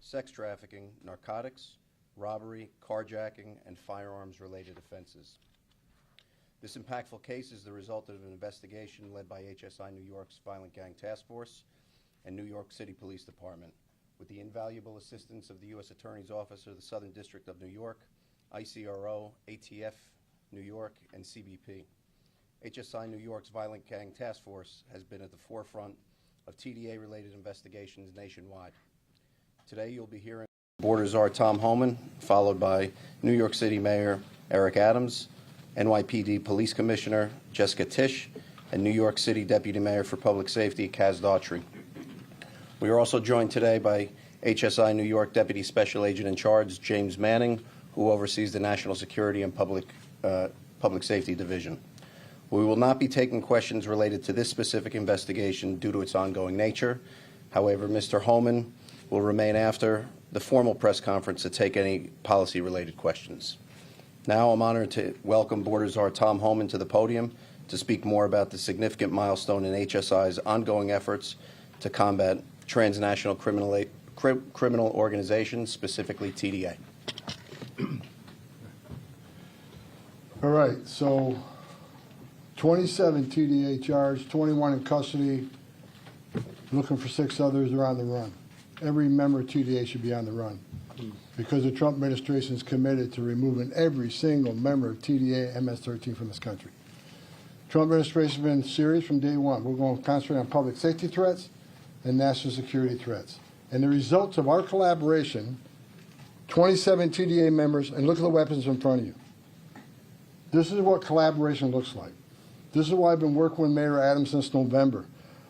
sex trafficking, narcotics, robbery, carjacking, and firearms-related offenses. This impactful case is the result of an investigation led by HSI New York's Violent Gang Task Force and New York City Police Department, with the invaluable assistance of the U.S. Attorney's Office of the Southern District of New York, ICRO, ATF New York, and CBP. HSI New York's Violent Gang Task Force has been at the forefront of TDA-related investigations nationwide. Today you'll be hearing Board Czar Tom Homan, followed by New York City Mayor Eric Adams, NYPD Police Commissioner Jessica Tisch, and New York City Deputy Mayor for Public Safety Kaz Daughtry. We are also joined today by HSI New York Deputy Special Agent in Charge James Manning, who oversees the National Security and Public Safety Division. We will not be taking questions related to this specific investigation due to its ongoing nature. However, Mr. Homan will remain after the formal press conference to take any policy-related questions. Now I'm honored to welcome Board Czar Tom Homan to the podium to speak more about the significant milestone in HSI's ongoing efforts to combat transnational criminal organizations, specifically TDA. All right, so 27 TDA charged, 21 in custody, looking for 6 others who are on the run. Every member of TDA should be on the run because the Trump administration is committed to removing every single member of TDA MS-13 from this country. Trump administration has been serious from day one. We're going to concentrate on public safety threats and national security threats. And the results of our collaboration, 27 TDA members, and look at the weapons in front of you. This is what collaboration looks like. This is why I've been working with Mayor Adams since November.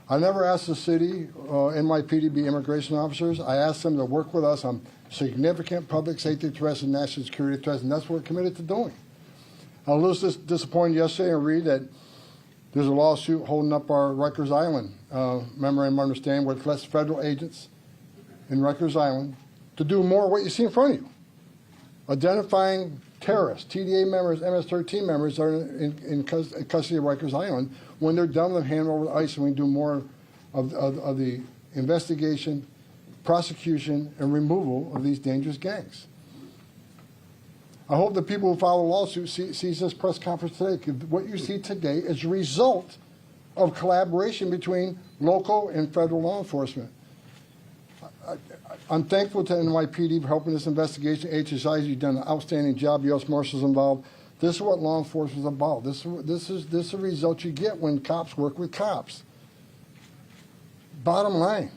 I never asked the city, NYPD, to be immigration officers. I asked them to work with us on significant public safety threats and national security threats, and that's what we're committed to doing. I was a little disappointed yesterday to read that there's a lawsuit holding up our Rikers Island memorandum of understanding, which lets federal agents in Rikers Island to do more of what you see in front of you. Identifying terrorists, TDA members, MS-13 members are in custody of Rikers Island. When they're done, they'll hand over to ICE, and we do more of the investigation, prosecution, and removal of these dangerous gangs. I hope the people who follow the lawsuit sees this press conference today. What you see today is a result of collaboration between local and federal law enforcement. I'm thankful to NYPD for helping this investigation. HSI, you've done an outstanding job. U.S. Marshals involved. This is what law enforcement is about. This is the result you get when cops work with cops. Bottom line,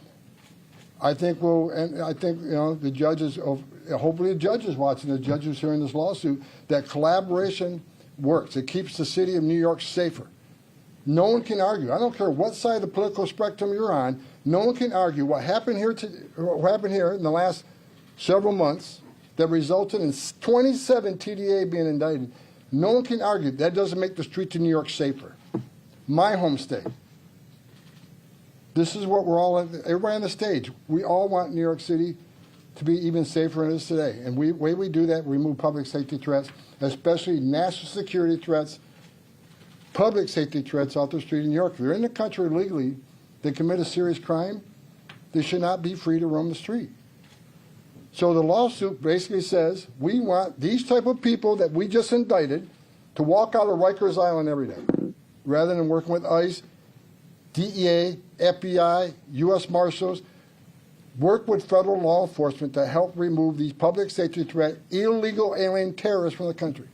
I think the judges, hopefully the judges watching, the judges hearing this lawsuit, that collaboration works. It keeps the city of New York safer. No one can argue. I don't care what side of the political spectrum you're on. No one can argue what happened here in the last several months that resulted in 27 TDA being indicted. No one can argue that doesn't make the streets of New York safer. My home state. This is what we're all, everybody on the stage, we all want New York City to be even safer than it is today. And the way we do that, we remove public safety threats, especially national security threats, public safety threats out the street in New York. If they're in the country illegally, they commit a serious crime, they should not be free to roam the street. So the lawsuit basically says we want these type of people that we just indicted to walk out of Rikers Island every day, rather than working with ICE, DEA, FBI, U.S. Marshals, work with federal law enforcement to help remove these public safety threat, illegal alien terrorists from the country.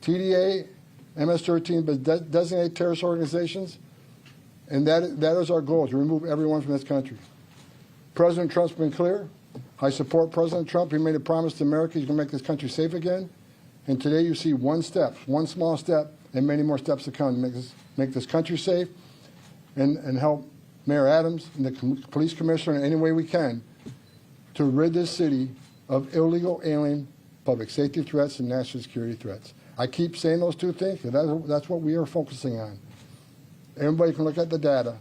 TDA, MS-13, but designated terrorist organizations, and that is our goal, to remove everyone from this country. President Trump's been clear. I support President Trump. He made a promise to America he's going to make this country safe again. And today you see one small step, and many more steps to come to make this country safe and help Mayor Adams and the police commissioner in any way we can to rid this city of illegal alien public safety threats and national security threats. I keep saying those two things because that's what we are focusing on. Everybody can look at the data.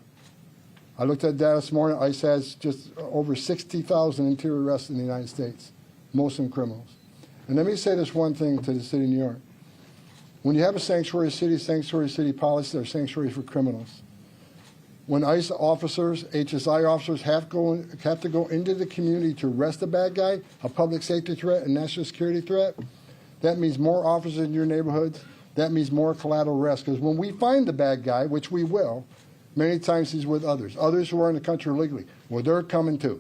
I looked at data this morning. ICE has just over 60,000 interior arrests in the United States, most of them criminals. And let me say this one thing to the city of New York. When you have a sanctuary city policy, there are sanctuaries for criminals. when ICE officers, HSI officers have to go into the community to arrest a bad guy, a public safety threat, a national security threat, that means more officers in your neighborhoods. That means more collateral arrests. Because when we find the bad guy, which we will, many times he's with others who are in the country illegally. Well, they're coming too.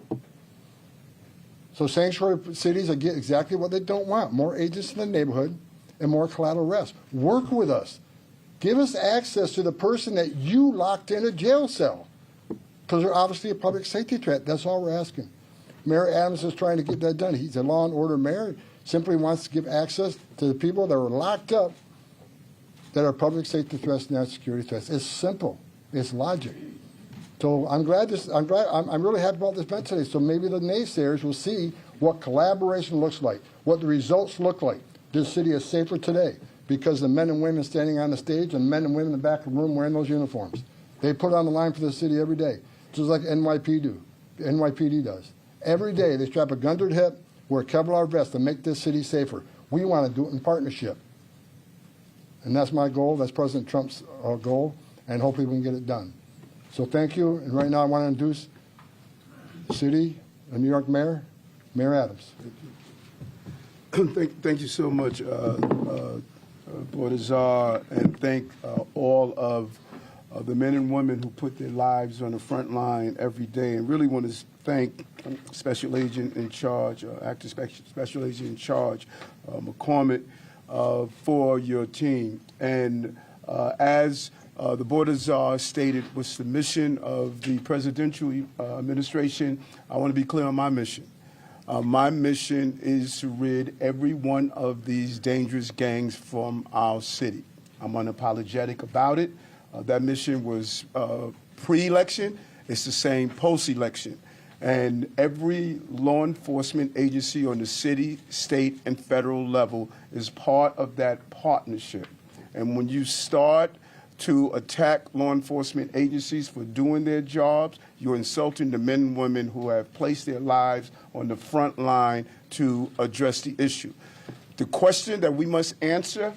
So sanctuary cities get exactly what they don't want: more agents in the neighborhood and more collateral arrests. Work with us. Give us access to the person that you locked in a jail cell, because they're obviously a public safety threat. That's all we're asking. Mayor Adams is trying to get that done. He's a law and order mayor. Simply wants to give access to the people that were locked up that are public safety threats and national security threats. It's simple. It's logic. So I'm really happy about this event today. So maybe the naysayers will see what collaboration looks like, what the results look like. This city is safer today because the men and women standing on the stage and men and women in the back of the room wearing those uniforms. They put on the line for the city every day, just like NYPD does. Every day they strap a gun to their hip, wear a Kevlar vest to make this city safer. We want to do it in partnership. And that's my goal. That's President Trump's goal. And hopefully we can get it done. So thank you. And right now I want to introduce the city, the New York Mayor, Mayor Adams. Thank you so much, Board Azar, and thank all of the men and women who put their lives on the front line every day. And really want to thank Special Agent in Charge, Acting Special Agent in Charge, McCormick, for your team. And as the Board Azar stated, was the mission of the presidential administration, I want to be clear on my mission. My mission is to rid every one of these dangerous gangs from our city. I'm unapologetic about it. That mission was pre-election. It's the same post-election. And every law enforcement agency on the city, state, and federal level is part of that partnership. And when you start to attack law enforcement agencies for doing their jobs, you're insulting the men and women who have placed their lives on the front line to address the issue. The question that we must answer,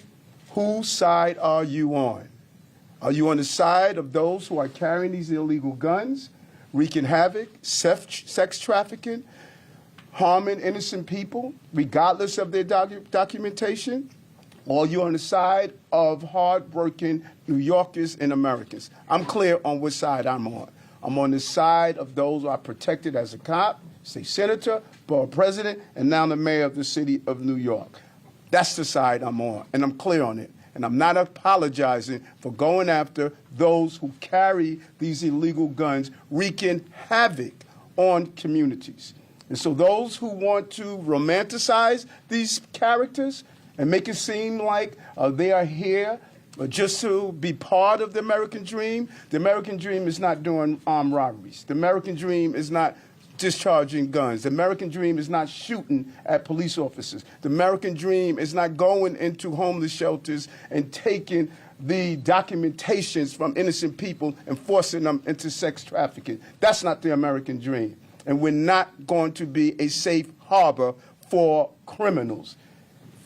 whose side are you on? Are you on the side of those who are carrying these illegal guns, wreaking havoc, sex trafficking, harming innocent people, regardless of their documentation? Or you're on the side of hard-working New Yorkers and Americans? I'm clear on which side I'm on. I'm on the side of those who are protected as a cop, state senator, borough president, and now the mayor of the city of New York. That's the side I'm on, and I'm clear on it. And I'm not apologizing for going after those who carry these illegal guns, wreaking havoc on communities. And so those who want to romanticize these characters and make it seem like they are here just to be part of the American dream is not doing armed robberies. The American dream is not discharging guns. The American dream is not shooting at police officers. The American dream is not going into homeless shelters and taking the documentations from innocent people and forcing them into sex trafficking. That's not the American dream. And we're not going to be a safe harbor for criminals.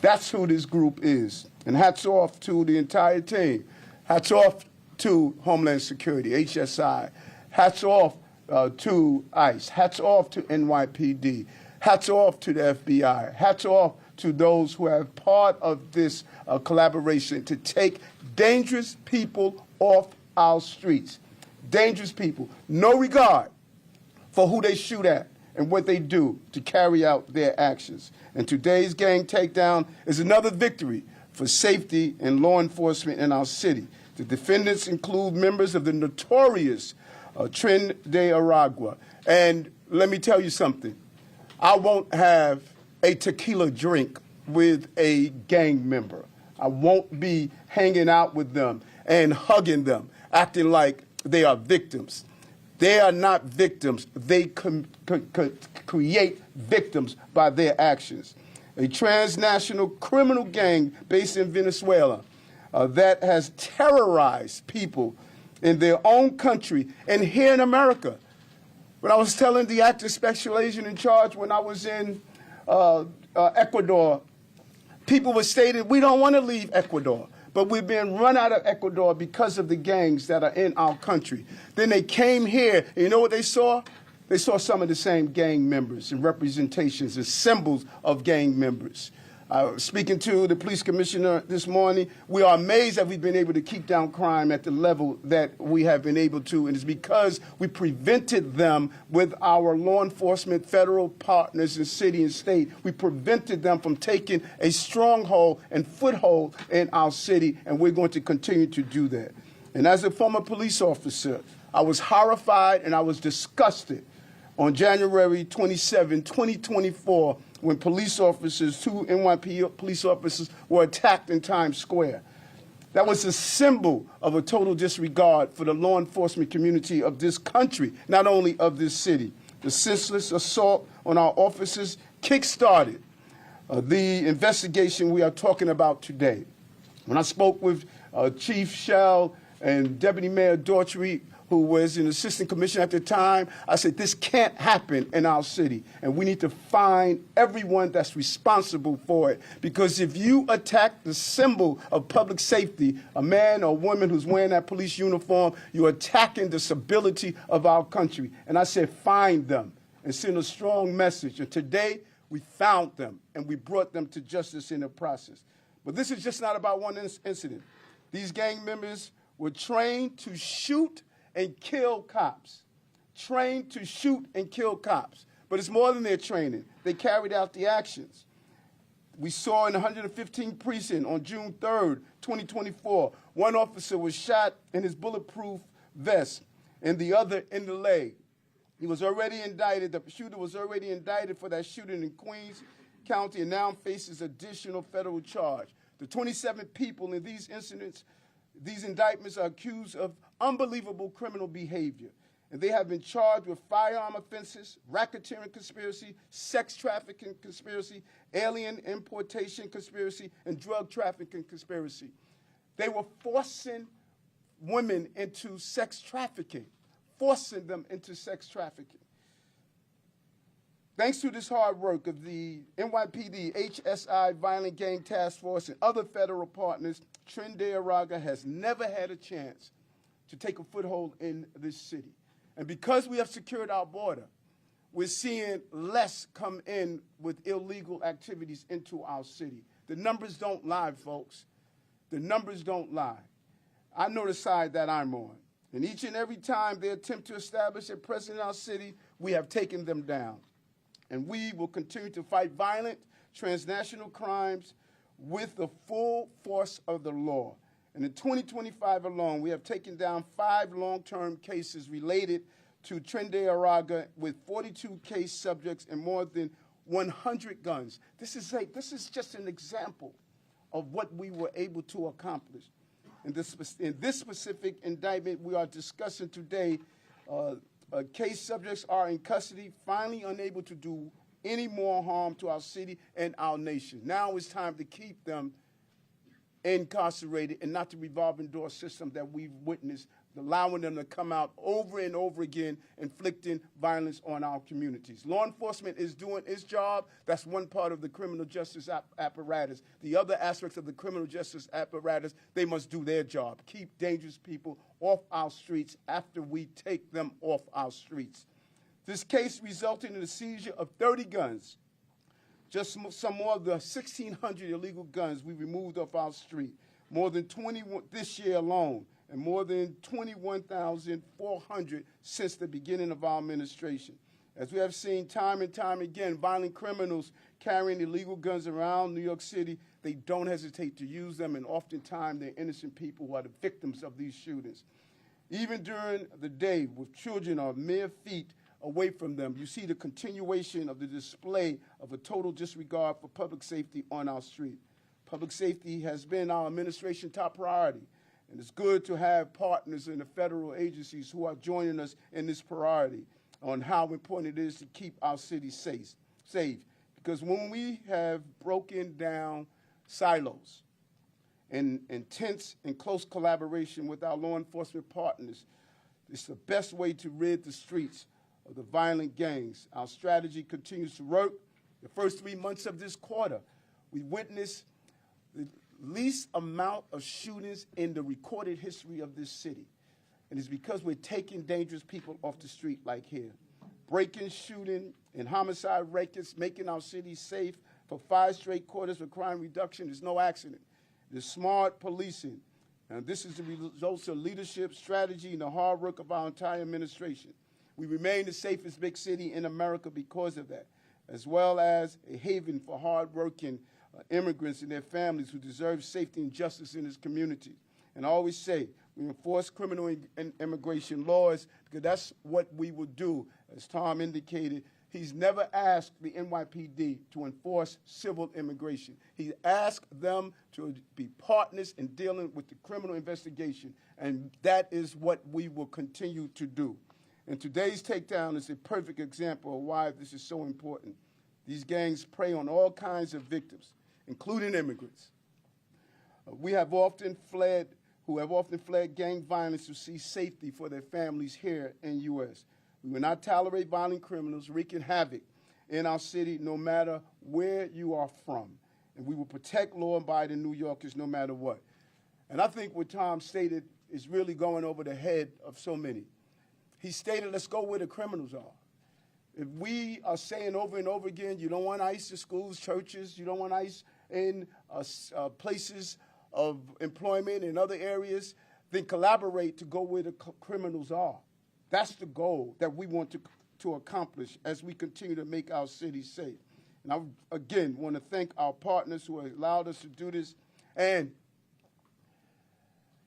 That's who this group is. And hats off to the entire team. Hats off to Homeland Security, HSI. Hats off to ICE. Hats off to NYPD. Hats off to the FBI. Hats off to those who have part of this collaboration to take dangerous people off our streets. Dangerous people. No regard for who they shoot at and what they do to carry out their actions. And today's gang takedown is another victory for safety and law enforcement in our city. The defendants include members of the notorious Tren de Aragua. And let me tell you something. I won't have a tequila drink with a gang member. I won't be hanging out with them and hugging them, acting like they are victims. They are not victims. They create victims by their actions. A transnational criminal gang based in Venezuela that has terrorized people in their own country and here in America. When I was telling the acting special agent in charge when I was in Ecuador, people were stating, we don't want to leave Ecuador but we're being run out of Ecuador because of the gangs that are in our country. Then they came here, and you know what they saw? They saw some of the same gang members and representations and symbols of gang members. Speaking to the police commissioner this morning, we are amazed that we've been able to keep down crime at the level that we have been able to, and it's because we prevented them with our law enforcement, federal partners in city and state. We prevented them from taking a stronghold and foothold in our city, and we're going to continue to do that. And as a former police officer, I was horrified and I was disgusted on January 27, 2024, when police officers, 2 NYP police officers, were attacked in Times Square. That was a symbol of a total disregard for the law enforcement community of this country, not only of this city. The senseless assault on our officers kick-started the investigation we are talking about today. When I spoke with Chief Shell and Deputy Mayor Daughtry, who was an assistant commissioner at the time, I said, this can't happen in our city, and we need to find everyone that's responsible for it. Because if you attack the symbol of public safety, a man or woman who's wearing that police uniform, you're attacking the stability of our country. And I said, find them and send a strong message. And today, we found them, and we brought them to justice in the process. But this is just not about one incident. These gang members were trained to shoot and kill cops, trained to shoot and kill cops. But it's more than their training. They carried out the actions. We saw in the 115th precinct on June 3rd, 2024, one officer was shot in his bulletproof vest and the other in the leg. He was already indicted. The shooter was already indicted for that shooting in Queens County and now faces additional federal charge. The 27 people in these incidents, these indictments are accused of unbelievable criminal behavior, and they have been charged with firearm offenses, racketeering conspiracy, sex trafficking conspiracy, alien importation conspiracy, and drug trafficking conspiracy. They were forcing women into sex trafficking, forcing them into sex trafficking. Thanks to this hard work of the NYPD, HSI, Violent Gang Task Force, and other federal partners, Tren de Aragua has never had a chance to take a foothold in this city. And because we have secured our border, we're seeing less come in with illegal activities into our city. The numbers don't lie, folks. The numbers don't lie. I know the side that I'm on. And each and every time they attempt to establish a presence in our city, we have taken them down. And we will continue to fight violent transnational crimes with the full force of the law. And in 2025 alone, we have taken down 5 long-term cases related to Tren de Aragua with 42 case subjects and more than 100 guns. This is just an example of what we were able to accomplish. In this specific indictment we are discussing today, case subjects are in custody, finally unable to do any more harm to our city and our nation. Now it's time to keep them incarcerated and not the revolving door system that we've witnessed, allowing them to come out over and over again, inflicting violence on our communities. Law enforcement is doing its job. That's one part of the criminal justice apparatus. The other aspects of the criminal justice apparatus, they must do their job, keep dangerous people off our streets after we take them off our streets. This case resulted in the seizure of 30 guns, just some more of the 1,600 illegal guns we removed off our street, more than 21 this year alone, and more than 21,400 since the beginning of our administration. As we have seen time and time again, violent criminals carrying illegal guns around New York City, they don't hesitate to use them, and oftentimes they're innocent people who are the victims of these shootings. Even during the day, with children are mere feet away from them, you see the continuation of the display of a total disregard for public safety on our street. Public safety has been our administration's top priority, and it's good to have partners in the federal agencies who are joining us in this priority on how important it is to keep our city safe. Because when we have broken down silos in intense and close collaboration with our law enforcement partners, it's the best way to rid the streets of the violent gangs. Our strategy continues to work. The first 3 months of this quarter, we witnessed the least amount of shootings in the recorded history of this city. And it's because we're taking dangerous people off the street like here. Breaking, shooting, and homicide rates, making our city safe for 5 straight quarters of crime reduction is no accident. It is smart policing. And this is the results of leadership, strategy, and the hard work of our entire administration. We remain the safest big city in America because of that, as well as a haven for hard-working immigrants and their families who deserve safety and justice in this community. And I always say, we enforce criminal and immigration laws because that's what we will do. As Tom indicated, he's never asked the NYPD to enforce civil immigration. He asked them to be partners in dealing with the criminal investigation, and that is what we will continue to do. And today's takedown is a perfect example of why this is so important. These gangs prey on all kinds of victims, including immigrants. Who have often fled gang violence to seek safety for their families here in the U.S. We will not tolerate violent criminals wreaking havoc in our city no matter where you are from. And we will protect law-abiding New Yorkers no matter what. And I think what Tom stated is really going over the head of so many. He stated, let's go where the criminals are. If we are saying over and over again, you don't want ICE in schools, churches, you don't want ICE in places of employment and other areas, then collaborate to go where the criminals are. That's the goal that we want to accomplish as we continue to make our city safe. And I, again, want to thank our partners who have allowed us to do this. And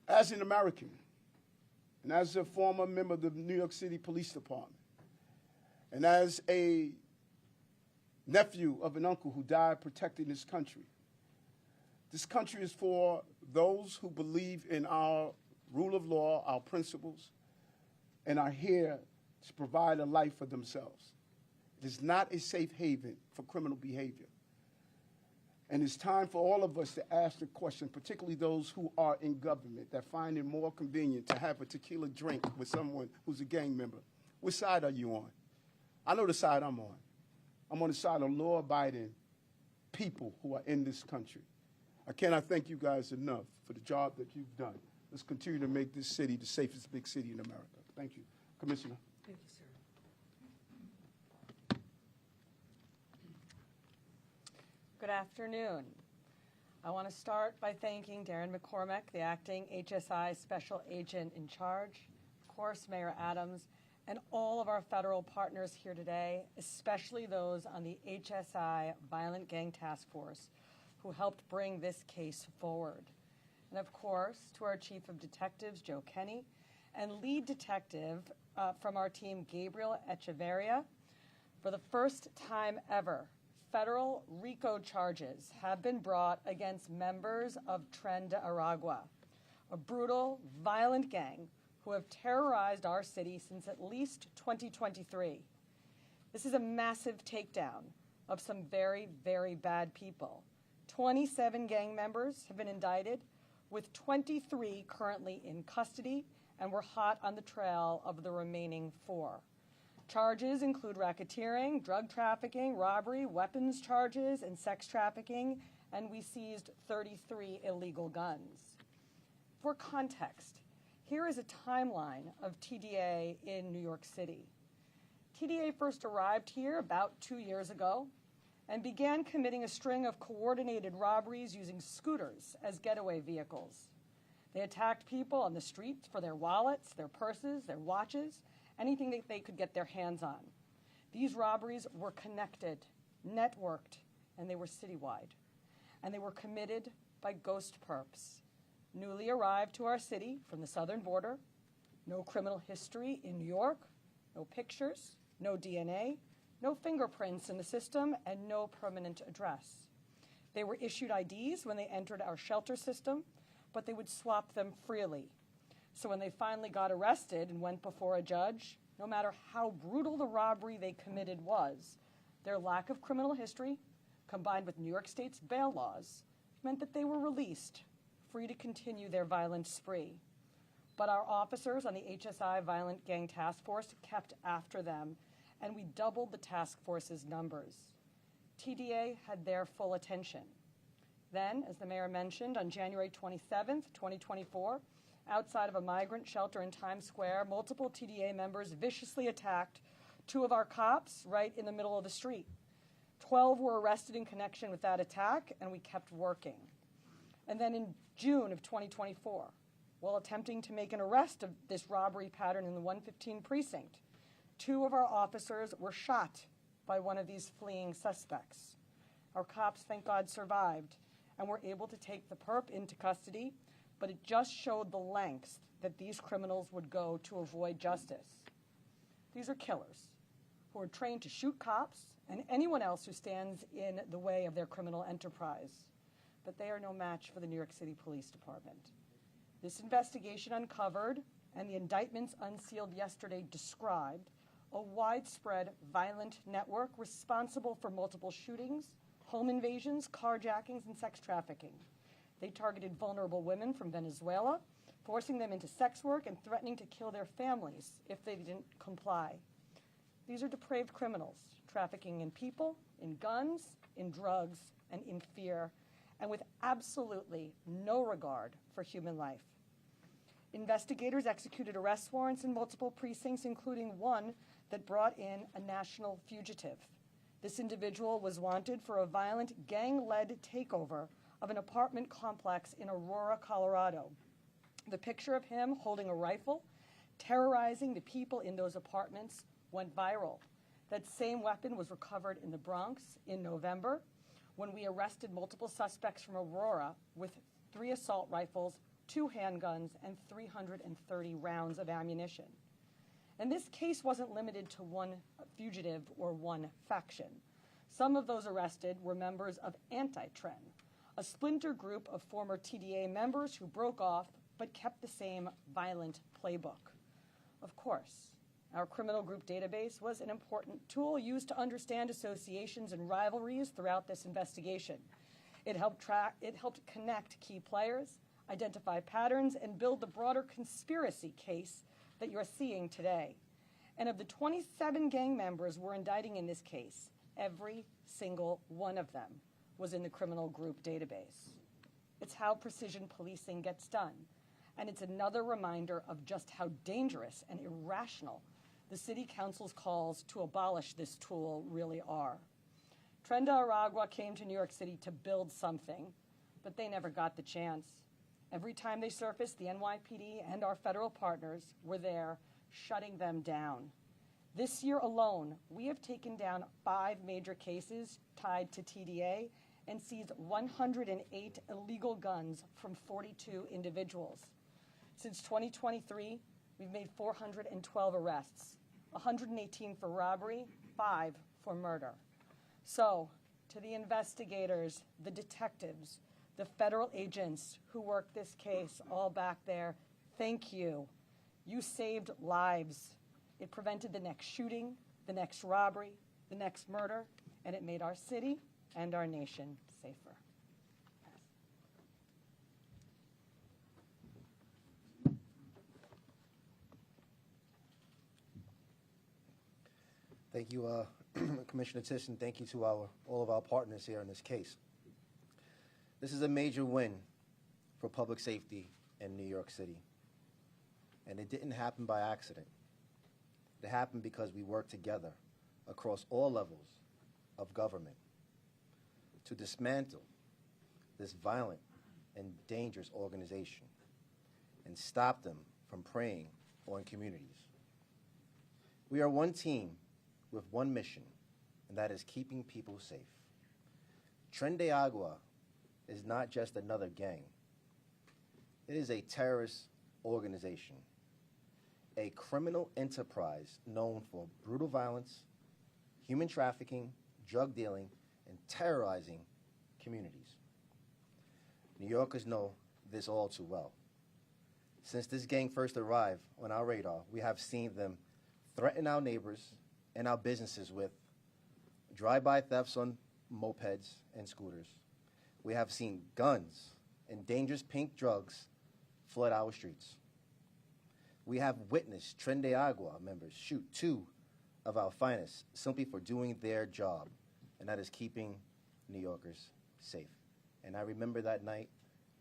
as an American, and as a former member of the New York City Police Department, and as a nephew of an uncle who died protecting this country is for those who believe in our rule of law, our principles, and are here to provide a life for themselves. It is not a safe haven for criminal behavior. And it's time for all of us to ask the question, particularly those who are in government, that find it more convenient to have a tequila drink with someone who's a gang member. Which side are you on? I know the side I'm on. I'm on the side of law-abiding people who are in this country. I cannot thank you guys enough for the job that you've done. Let's continue to make this city the safest big city in America. Thank you. Commissioner. Thank you, sir. Good afternoon. I want to start by thanking Darren McCormick, the acting HSI Special Agent in charge, of course, Mayor Adams, and all of our federal partners here today, especially those on the HSI Violent Gang Task Force who helped bring this case forward. And of course, to our Chief of Detectives, Joe Kenny, and lead detective from our team, Gabriel Echeverria. For the first time ever, federal RICO charges have been brought against members of Tren de Aragua, a brutal, violent gang who have terrorized our city since at least 2023. This is a massive takedown of some very, very bad people. 27 gang members have been indicted, with 23 currently in custody, and we're hot on the trail of the remaining 4. Charges include racketeering, drug trafficking, robbery, weapons charges, and sex trafficking, and we seized 33 illegal guns. For context, here is a timeline of TDA in New York City. TDA first arrived here about 2 years ago and began committing a string of coordinated robberies using scooters as getaway vehicles. They attacked people on the streets for their wallets, their purses, their watches, anything that they could get their hands on. These robberies were connected, networked, and they were citywide. And they were committed by ghost perps, newly arrived to our city from the southern border, no criminal history in New York, no pictures, no DNA, no fingerprints in the system, and no permanent address. They were issued IDs when they entered our shelter system, but they would swap them freely. So when they finally got arrested and went before a judge, no matter how brutal the robbery they committed was, their lack of criminal history, combined with New York State's bail laws, meant that they were released, free to continue their violent spree. But our officers on the HSI Violent Gang Task Force kept after them, and we doubled the task force's numbers. TDA had their full attention. Then, as the mayor mentioned, on January 27th, 2024, outside of a migrant shelter in Times Square, multiple TDA members viciously attacked two of our cops right in the middle of the street. 12 were arrested in connection with that attack, and we kept working. And then in June of 2024, while attempting to make an arrest of this robbery pattern in the 115 precinct, two of our officers were shot by one of these fleeing suspects. Our cops, thank God, survived and were able to take the perp into custody, but it just showed the lengths that these criminals would go to avoid justice. These are killers who are trained to shoot cops and anyone else who stands in the way of their criminal enterprise. But they are no match for the New York City Police Department. This investigation uncovered, and the indictments unsealed yesterday described, a widespread violent network responsible for multiple shootings, home invasions, carjackings, and sex trafficking. They targeted vulnerable women from Venezuela, forcing them into sex work and threatening to kill their families if they didn't comply. These are depraved criminals, trafficking in people, in guns, in drugs, and in fear, and with absolutely no regard for human life. Investigators executed arrest warrants in multiple precincts, including one that brought in a national fugitive. This individual was wanted for a violent gang-led takeover of an apartment complex in Aurora, Colorado. The picture of him holding a rifle, terrorizing the people in those apartments, went viral. That same weapon was recovered in the Bronx in November when we arrested multiple suspects from Aurora with 3 assault rifles, 2 handguns, and 330 rounds of ammunition. And this case wasn't limited to one fugitive or one faction. Some of those arrested were members of Anti-Tren, a splinter group of former TDA members who broke off but kept the same violent playbook. Of course, our criminal group database was an important tool used to understand associations and rivalries throughout this investigation. It helped connect key players, identify patterns, and build the broader conspiracy case that you're seeing today. And of the 27 gang members we're indicting in this case, every single one of them was in the criminal group database. It's how precision policing gets done. And it's another reminder of just how dangerous and irrational the City Council's calls to abolish this tool really are. Tren de Aragua came to New York City to build something, but they never got the chance. Every time they surfaced, the NYPD and our federal partners were there, shutting them down. This year alone, we have taken down 5 major cases tied to TDA and seized 108 illegal guns from 42 individuals. Since 2023, we've made 412 arrests, 118 for robbery, 5 for murder. So, to the investigators, the detectives, the federal agents who worked this case all back there, thank you. You saved lives. It prevented the next shooting, the next robbery, the next murder, and it made our city and our nation safer. Thank you, Commissioner Tisson. Thank you to all of our partners here in this case. This is a major win for public safety in New York City. And it didn't happen by accident. It happened because we worked together across all levels of government to dismantle this violent and dangerous organization and stop them from preying on communities. We are one team with one mission, and that is keeping people safe. Tren de Aragua is not just another gang. It is a terrorist organization, a criminal enterprise known for brutal violence, human trafficking, drug dealing, and terrorizing communities. New Yorkers know this all too well. Since this gang first arrived on our radar, we have seen them threaten our neighbors and our businesses with drive-by thefts on mopeds and scooters. We have seen guns and dangerous pink drugs flood our streets. We have witnessed Tren de Aragua members shoot 2 of our finest simply for doing their job, and that is keeping New Yorkers safe. And I remember that night.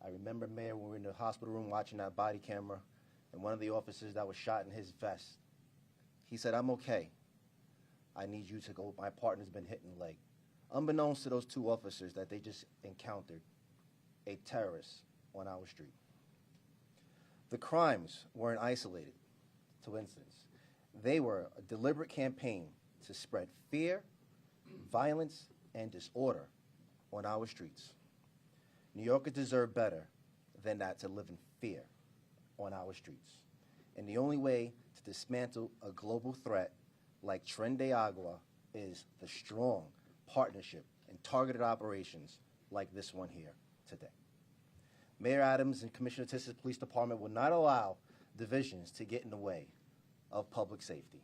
I remember, Mayor, when we were in the hospital room watching that body camera, and one of the officers that was shot in his vest, he said, "I'm okay. I need you to go. My partner's been hit in the leg." Unbeknownst to those two officers that they just encountered a terrorist on our street. The crimes weren't isolated to incidents. They were a deliberate campaign to spread fear, violence, and disorder on our streets. New Yorkers deserve better than that, to live in fear on our streets. And the only way to dismantle a global threat like Tren de Aragua is the strong partnership and targeted operations like this one here today. Mayor Adams and Commissioner Tiss's Police Department will not allow divisions to get in the way of public safety.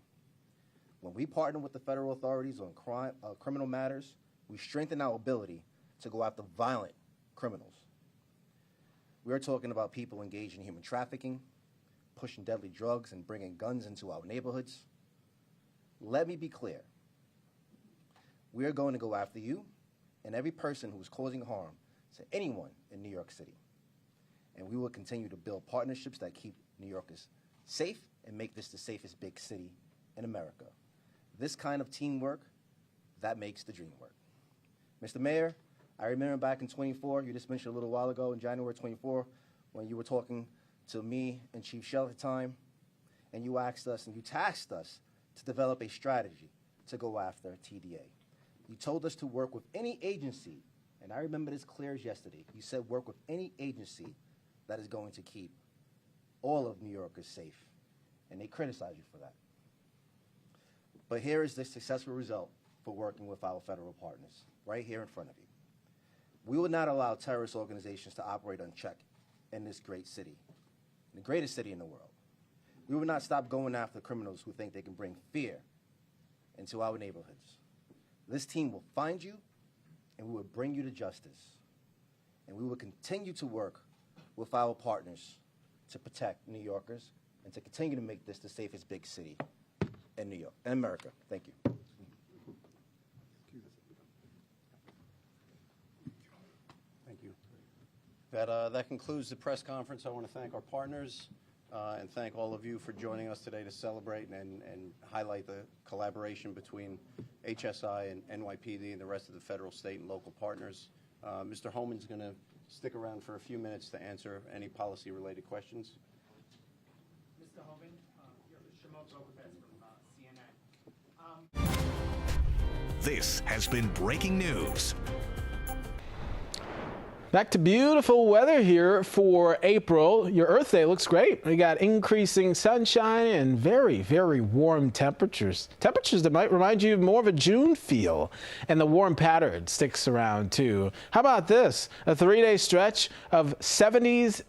When we partner with the federal authorities on criminal matters, we strengthen our ability to go after violent criminals. We are talking about people engaged in human trafficking, pushing deadly drugs, and bringing guns into our neighborhoods. Let me be clear. We are going to go after you and every person who is causing harm to anyone in New York City. And we will continue to build partnerships that keep New Yorkers safe and make this the safest big city in America. This kind of teamwork, that makes the dream work. Mr. Mayor, I remember back in 24, you just mentioned a little while ago, in January 24, when you were talking to me and Chief Shell at the time, and you asked us and you tasked us to develop a strategy to go after TDA. You told us to work with any agency, and I remember this clear as yesterday. You said work with any agency that is going to keep all of New Yorkers safe, and they criticize you for that. But here is the successful result for working with our federal partners, right here in front of you. We will not allow terrorist organizations to operate unchecked in this great city, the greatest city in the world. We will not stop going after criminals who think they can bring fear into our neighborhoods. This team will find you, and we will bring you to justice. And we will continue to work with our partners to protect New Yorkers and to continue to make this the safest big city in New York, in America. Thank you. Thank you. That concludes the press conference. I want to thank our partners and thank all of you for joining us today to celebrate and highlight the collaboration between HSI and NYPD and the rest of the federal, state, and local partners. Mr. Holman's going to stick around for a few minutes to answer any policy-related questions. Mr. Hogan, Shimon Lopez from CNN. This has been breaking news. Back to beautiful weather here for April. Your Earth Day looks great. We got increasing sunshine and very, very warm temperatures. Temperatures that might remind you more of a June feel. And the warm pattern sticks around too. How about this? A 3-day stretch of 70s